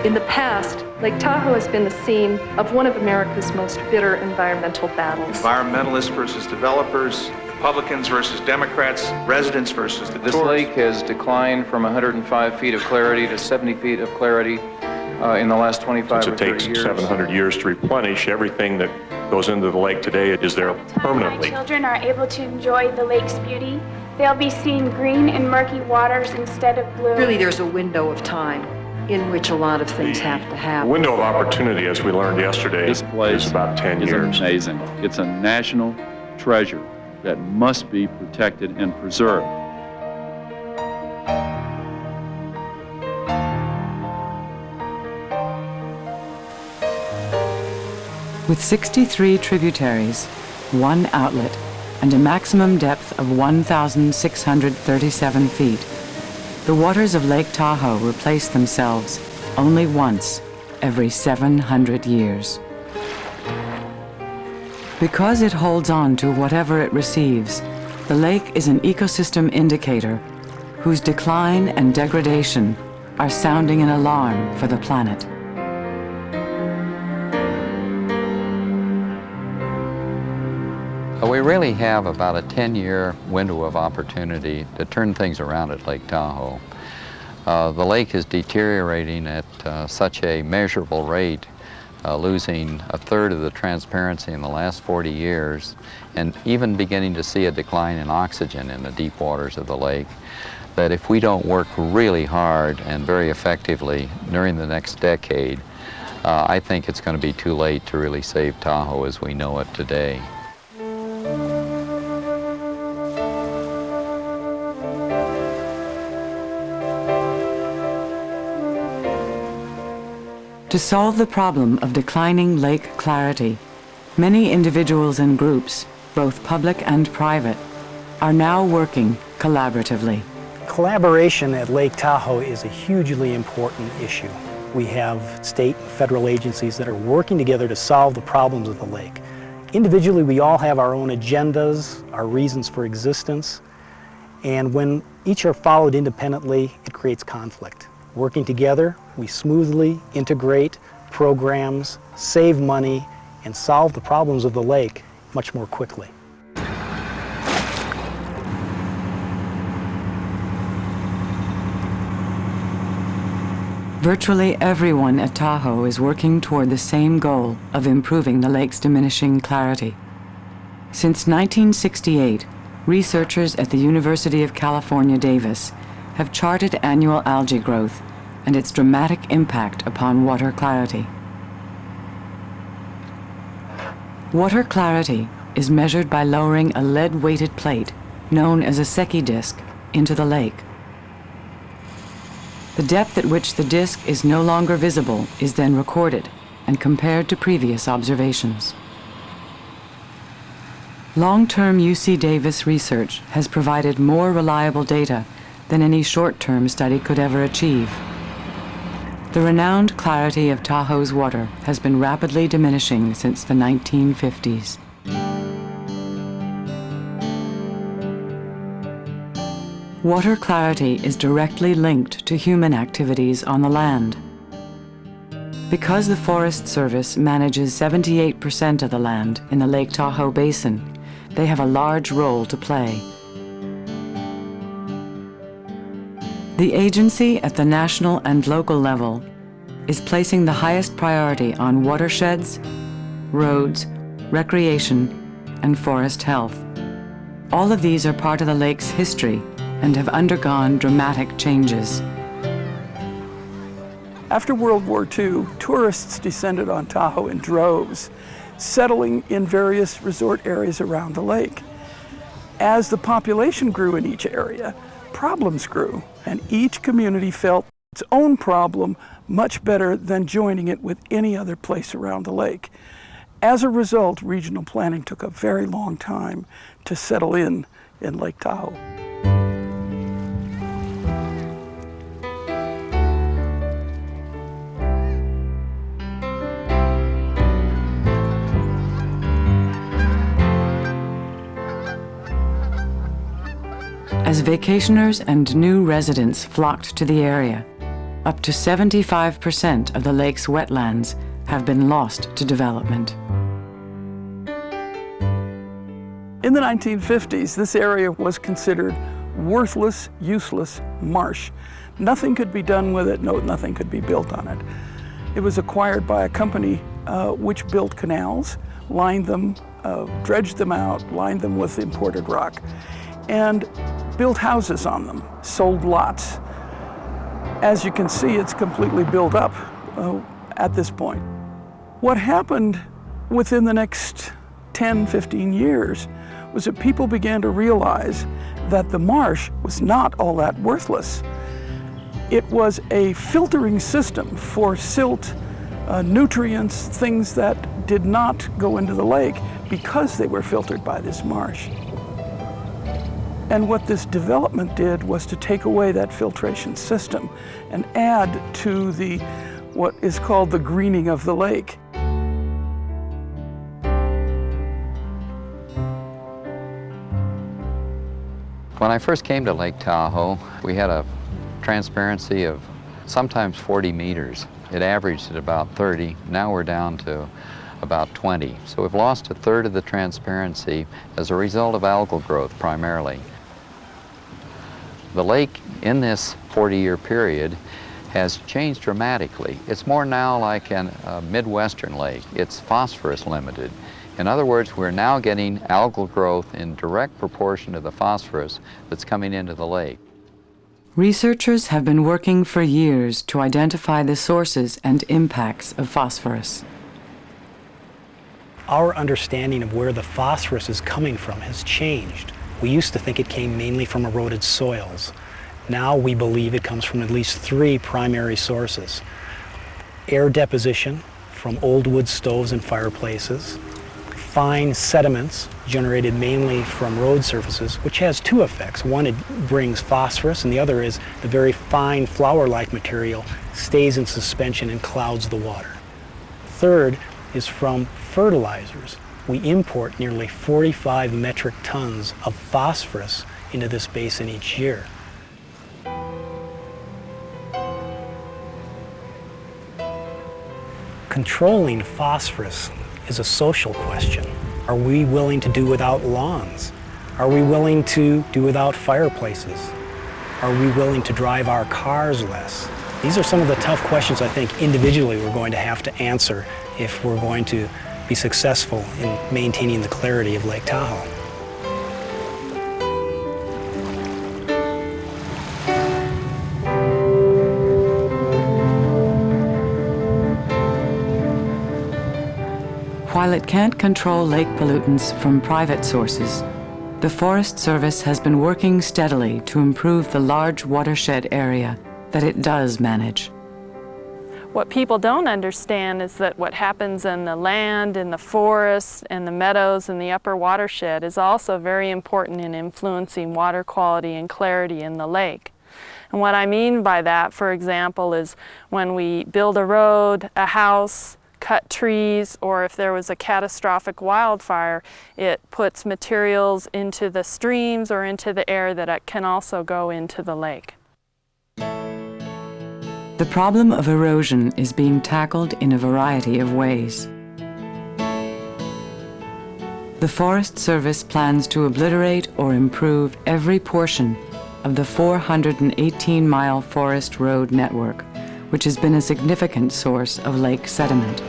In the past, Lake Tahoe has been the scene of one of America's most bitter environmental battles. Environmentalists versus developers, Republicans versus Democrats, residents versus the This tourists. lake has declined from 105 feet of clarity to 70 feet of clarity in the last 25 Since or it 30 takes years. 700 years to replenish, everything that goes into the lake today is there permanently. My children are able to enjoy the lake's beauty. They'll be seeing green and murky waters instead of blue. Really, there's a window of time in which a lot of things have to The happen. window of opportunity, as we learned yesterday, This place is about 10 is years. amazing. It's a national treasure that must be protected and preserved. With 63 tributaries, one outlet, and a maximum depth of 1,637 feet, the waters of Lake Tahoe replace themselves only once every 700 years. Because it holds on to whatever it receives, the lake is an ecosystem indicator whose decline and degradation are sounding an alarm for the planet. We really have about a 10-year window of opportunity to turn things around at Lake Tahoe. The lake is deteriorating at such a measurable rate, losing a third of the transparency in the last 40 years, and even beginning to see a decline in oxygen in the deep waters of the lake, that if we don't work really hard and very effectively during the next decade, I think it's going to be too late to really save Tahoe as we know it today. To solve the problem of declining lake clarity, many individuals and groups, both public and private, are now working collaboratively. Collaboration at Lake Tahoe is a hugely important issue. We have state and federal agencies that are working together to solve the problems of the lake. Individually, we all have our own agendas, our reasons for existence, and when each are followed independently, it creates conflict. Working together, we smoothly integrate programs, save money, and solve the problems of the lake much more quickly. Virtually everyone at Tahoe is working toward the same goal of improving the lake's diminishing clarity. Since 1968, researchers at the University of California, Davis have charted annual algae growth and its dramatic impact upon water clarity. Water clarity is measured by lowering a lead-weighted plate, known as a Secchi disc, into the lake. The depth at which the disc is no longer visible is then recorded and compared to previous observations. Long-term UC Davis research has provided more reliable data than any short-term study could ever achieve. The renowned clarity of Tahoe's water has been rapidly diminishing since the 1950s. Water clarity is directly linked to human activities on the land. Because the Forest Service manages 78% of the land in the Lake Tahoe Basin, they have a large role to play. The agency at the national and local level is placing the highest priority on watersheds, roads, recreation, and forest health. All of these are part of the lake's history and have undergone dramatic changes. After World War II, tourists descended on Tahoe in droves, settling in various resort areas around the lake. As the population grew in each area, problems grew, and each community felt its own problem much better than joining it with any other place around the lake. As a result, regional planning took a very long time to settle in Lake Tahoe. As vacationers and new residents flocked to the area, Up to 75% of the lake's wetlands have been lost to development. In the 1950s, this area was considered worthless, useless marsh. Nothing could be done with it, nothing could be built on it. It was acquired by a company which built canals, lined them, dredged them out, lined them with imported rock, and built houses on them, sold lots. As you can see, it's completely built up at this point. What happened within the next 10, 15 years was that people began to realize that the marsh was not all that worthless. It was a filtering system for silt, nutrients, things that did not go into the lake because they were filtered by this marsh. And what this development did was to take away that filtration system and add to what is called the greening of the lake. When I first came to Lake Tahoe, we had a transparency of sometimes 40 meters. It averaged at about 30. Now we're down to about 20. So we've lost a third of the transparency as a result of algal growth primarily. The lake in this 40-year period has changed dramatically. It's more now like a Midwestern lake. It's phosphorus limited. In other words, we're now getting algal growth in direct proportion to the phosphorus that's coming into the lake. Researchers have been working for years to identify the sources and impacts of phosphorus. Our understanding of where the phosphorus is coming from has changed. We used to think it came mainly from eroded soils. Now we believe it comes from at least 3 primary sources. Air deposition from old wood stoves and fireplaces, fine sediments generated mainly from road surfaces, which has 2 effects. One, it brings phosphorus, and the other is the very fine flour-like material stays in suspension and clouds the water. Third is from fertilizers. We import nearly 45 metric tons of phosphorus into this basin each year. Controlling phosphorus is a social question. Are we willing to do without lawns? Are we willing to do without fireplaces? Are we willing to drive our cars less? These are some of the tough questions I think individually we're going to have to answer if we're going to be successful in maintaining the clarity of Lake Tahoe. While it can't control lake pollutants from private sources, the Forest Service has been working steadily to improve the large watershed area that it does manage. What people don't understand is that what happens in the land, in the forests, and the meadows, and the upper watershed is also very important in influencing water quality and clarity in the lake. And what I mean by that, for example, is when we build a road, a house, cut trees, or if there was a catastrophic wildfire, it puts materials into the streams or into the air that can also go into the lake. The problem of erosion is being tackled in a variety of ways. The Forest Service plans to obliterate or improve every portion of the 418-mile forest road network, which has been a significant source of lake sediment.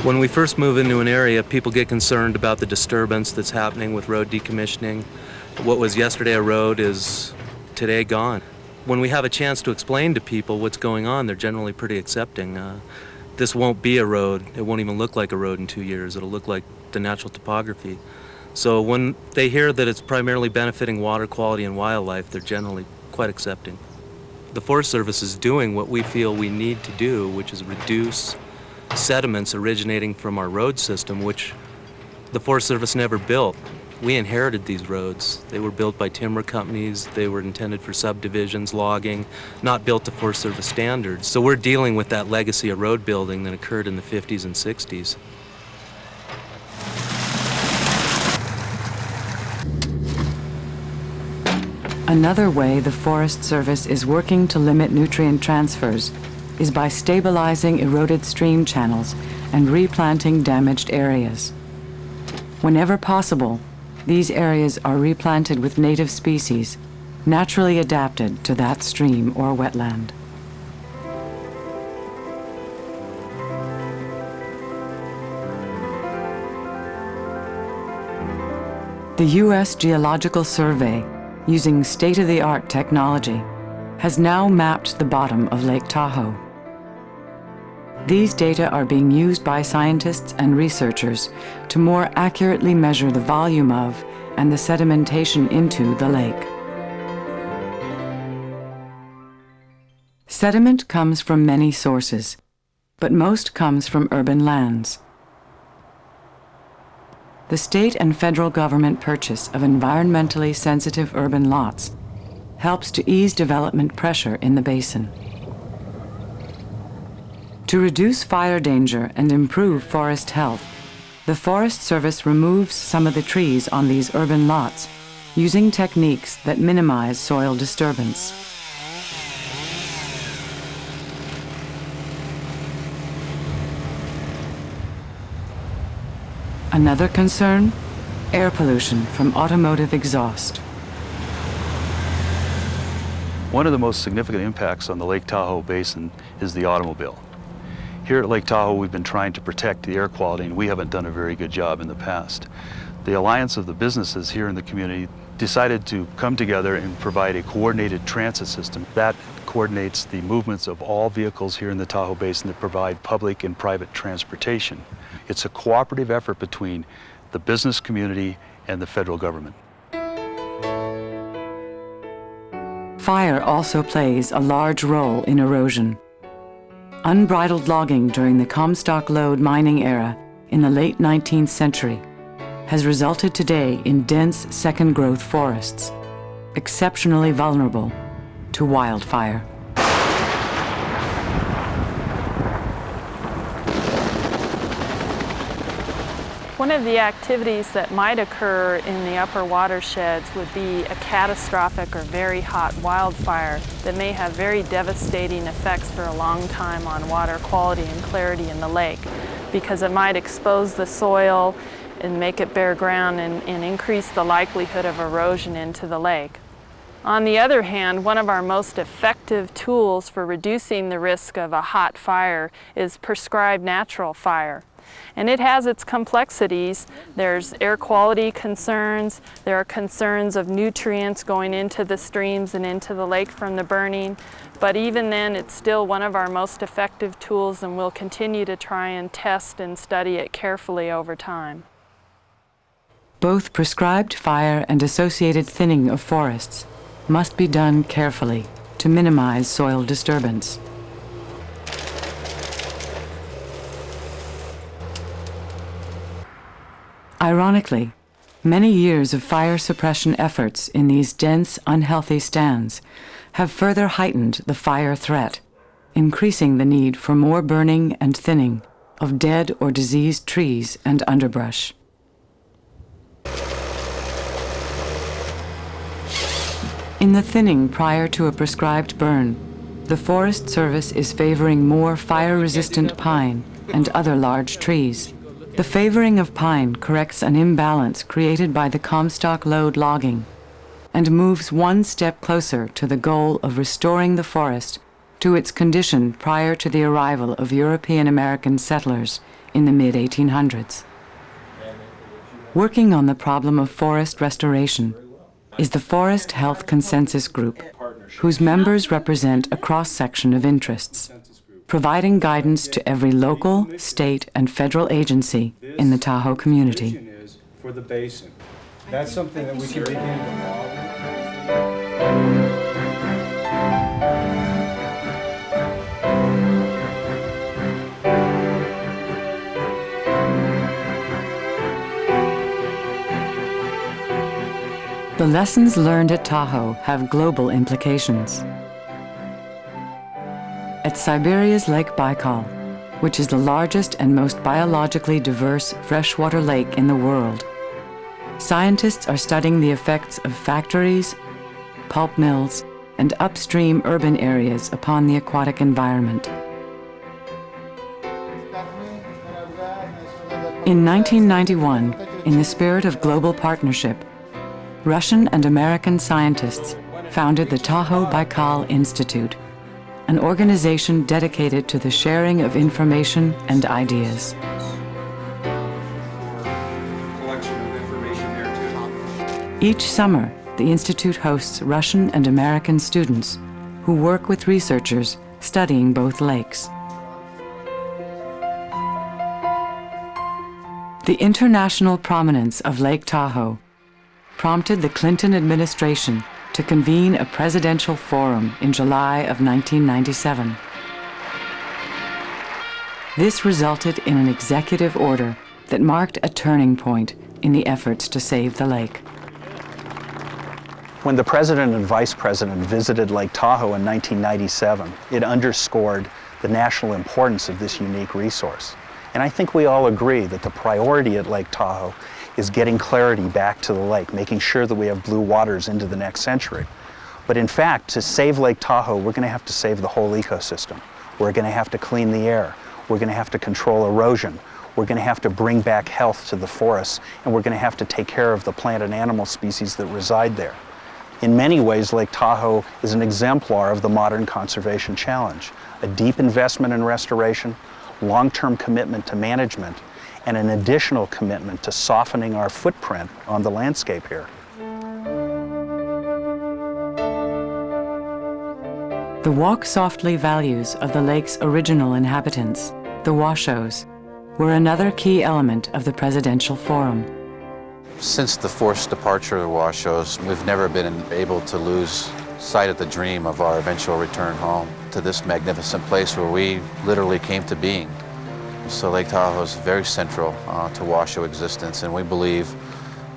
When we first move into an area, people get concerned about the disturbance that's happening with road decommissioning. What was yesterday a road is today gone. When we have a chance to explain to people what's going on, they're generally pretty accepting. This won't be a road. It won't even look like a road in 2 years. It'll look like the natural topography. So when they hear that it's primarily benefiting water quality and wildlife, they're generally quite accepting. The Forest Service is doing what we feel we need to do, which is reduce sediments originating from our road system, which the Forest Service never built. We inherited these roads. They were built by timber companies. They were intended for subdivisions, logging, not built to Forest Service standards. So we're dealing with that legacy of road building that occurred in the 50s and 60s. Another way the Forest Service is working to limit nutrient transfers is by stabilizing eroded stream channels and replanting damaged areas. Whenever possible, these areas are replanted with native species naturally adapted to that stream or wetland. The U.S. Geological Survey, using state-of-the-art technology, has now mapped the bottom of Lake Tahoe. These data are being used by scientists and researchers to more accurately measure the volume of and the sedimentation into the lake. Sediment comes from many sources, but most comes from urban lands. The state and federal government purchase of environmentally sensitive urban lots helps to ease development pressure in the basin. To reduce fire danger and improve forest health, the Forest Service removes some of the trees on these urban lots using techniques that minimize soil disturbance. Another concern? Air pollution from automotive exhaust. One of the most significant impacts on the Lake Tahoe Basin is the automobile. Here at Lake Tahoe, we've been trying to protect the air quality, and we haven't done a very good job in the past. The alliance of the businesses here in the community decided to come together and provide a coordinated transit system that coordinates the movements of all vehicles here in the Tahoe Basin that provide public and private transportation. It's a cooperative effort between the business community and the federal government. Fire also plays a large role in erosion. Unbridled logging during the Comstock Lode mining era in the late 19th century has resulted today in dense second-growth forests, exceptionally vulnerable to wildfire. One of the activities that might occur in the upper watersheds would be a catastrophic or very hot wildfire that may have very devastating effects for a long time on water quality and clarity in the lake, because it might expose the soil and make it bare ground and increase the likelihood of erosion into the lake. On the other hand, one of our most effective tools for reducing the risk of a hot fire is prescribed natural fire. And it has its complexities. There's air quality concerns, there are concerns of nutrients going into the streams and into the lake from the burning, but even then it's still one of our most effective tools, and we'll continue to try and test and study it carefully over time. Both prescribed fire and associated thinning of forests must be done carefully to minimize soil disturbance. Ironically, many years of fire suppression efforts in these dense, unhealthy stands have further heightened the fire threat, increasing the need for more burning and thinning of dead or diseased trees and underbrush. In the thinning prior to a prescribed burn, the Forest Service is favoring more fire-resistant pine and other large trees. The favoring of pine corrects an imbalance created by the Comstock Lode logging and moves one step closer to the goal of restoring the forest to its condition prior to the arrival of European American settlers in the mid-1800s. Working on the problem of forest restoration is the Forest Health Consensus Group, whose members represent a cross-section of interests, providing guidance to every local, state, and federal agency in the Tahoe community. For the basin. That's something that we can begin The lessons learned at Tahoe have global implications. At Siberia's Lake Baikal, which is the largest and most biologically diverse freshwater lake in the world, scientists are studying the effects of factories, pulp mills, and upstream urban areas upon the aquatic environment. In 1991, in the spirit of global partnership, Russian and American scientists founded the Tahoe Baikal Institute, an organization dedicated to the sharing of information and ideas. Each summer, the Institute hosts Russian and American students who work with researchers studying both lakes. The international prominence of Lake Tahoe prompted the Clinton administration to convene a presidential forum in July of 1997. This resulted in an executive order that marked a turning point in the efforts to save the lake. When the President and Vice President visited Lake Tahoe in 1997, it underscored the national importance of this unique resource. And I think we all agree that the priority at Lake Tahoe is getting clarity back to the lake, making sure that we have blue waters into the next century. But in fact, to save Lake Tahoe, we're going to have to save the whole ecosystem. We're going to have to clean the air. We're going to have to control erosion. We're going to have to bring back health to the forests, and we're going to have to take care of the plant and animal species that reside there. In many ways, Lake Tahoe is an exemplar of the modern conservation challenge. A deep investment in restoration, long-term commitment to management, and an additional commitment to softening our footprint on the landscape here. The Walk Softly values of the lake's original inhabitants, the Washos, were another key element of the presidential forum. Since the forced departure of the Washos, we've never been able to lose sight of the dream of our eventual return home to this magnificent place where we literally came to being. So Lake Tahoe is very central to Washoe existence, and we believe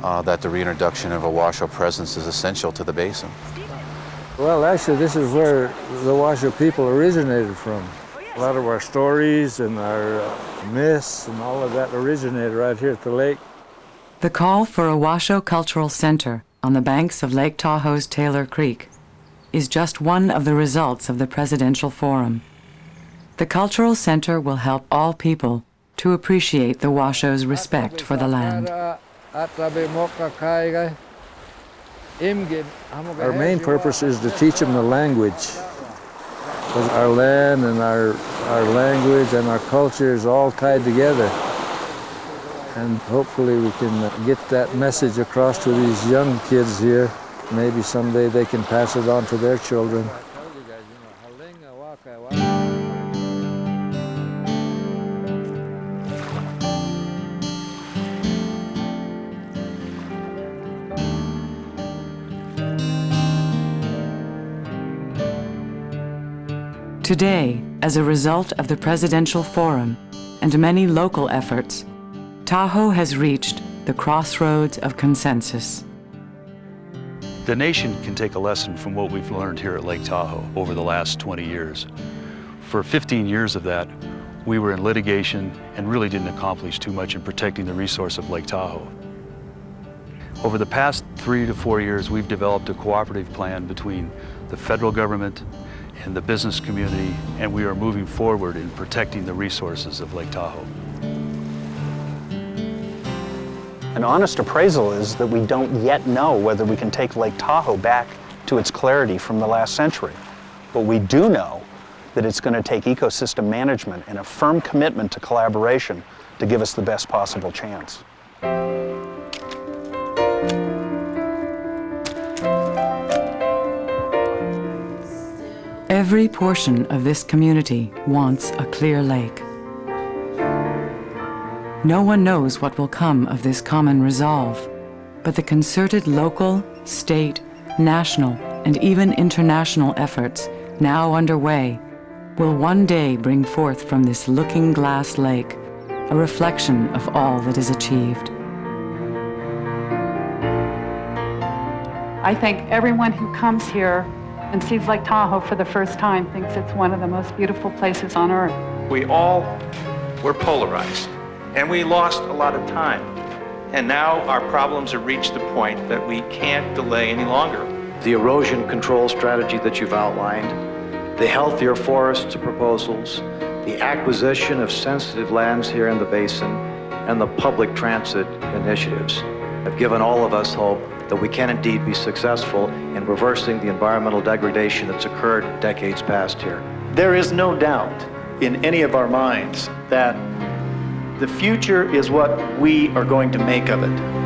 that the reintroduction of a Washoe presence is essential to the basin. Well, actually, this is where the Washoe people originated from. A lot of our stories and our myths and all of that originated right here at the lake. The call for a Washoe Cultural Center on the banks of Lake Tahoe's Taylor Creek is just one of the results of the presidential forum. The Cultural Center will help all people to appreciate the Washoe's respect for the land. Our main purpose is to teach them the language. Because our land and our language and our culture is all tied together. And hopefully we can get that message across to these young kids here. Maybe someday they can pass it on to their children. Today, as a result of the presidential forum and many local efforts, Tahoe has reached the crossroads of consensus. The nation can take a lesson from what we've learned here at Lake Tahoe over the last 20 years. For 15 years of that, we were in litigation and really didn't accomplish too much in protecting the resource of Lake Tahoe. Over the past 3 to 4 years, we've developed a cooperative plan between the federal government and the business community, and we are moving forward in protecting the resources of Lake Tahoe. An honest appraisal is that we don't yet know whether we can take Lake Tahoe back to its clarity from the last century. But we do know that it's going to take ecosystem management and a firm commitment to collaboration to give us the best possible chance. Every portion of this community wants a clear lake. No one knows what will come of this common resolve, but the concerted local, state, national, and even international efforts now underway will one day bring forth from this looking glass lake a reflection of all that is achieved. I think everyone who comes here and sees Lake Tahoe for the first time thinks it's one of the most beautiful places on earth. We all were polarized, and we lost a lot of time. And now our problems have reached the point that we can't delay any longer. the erosion control strategy that you've outlined, the healthier forests proposals, the acquisition of sensitive lands here in the basin, and the public transit initiatives have given all of us hope that we can indeed be successful in reversing the environmental degradation that's occurred decades past here. There is no doubt in any of our minds that the future is what we are going to make of it.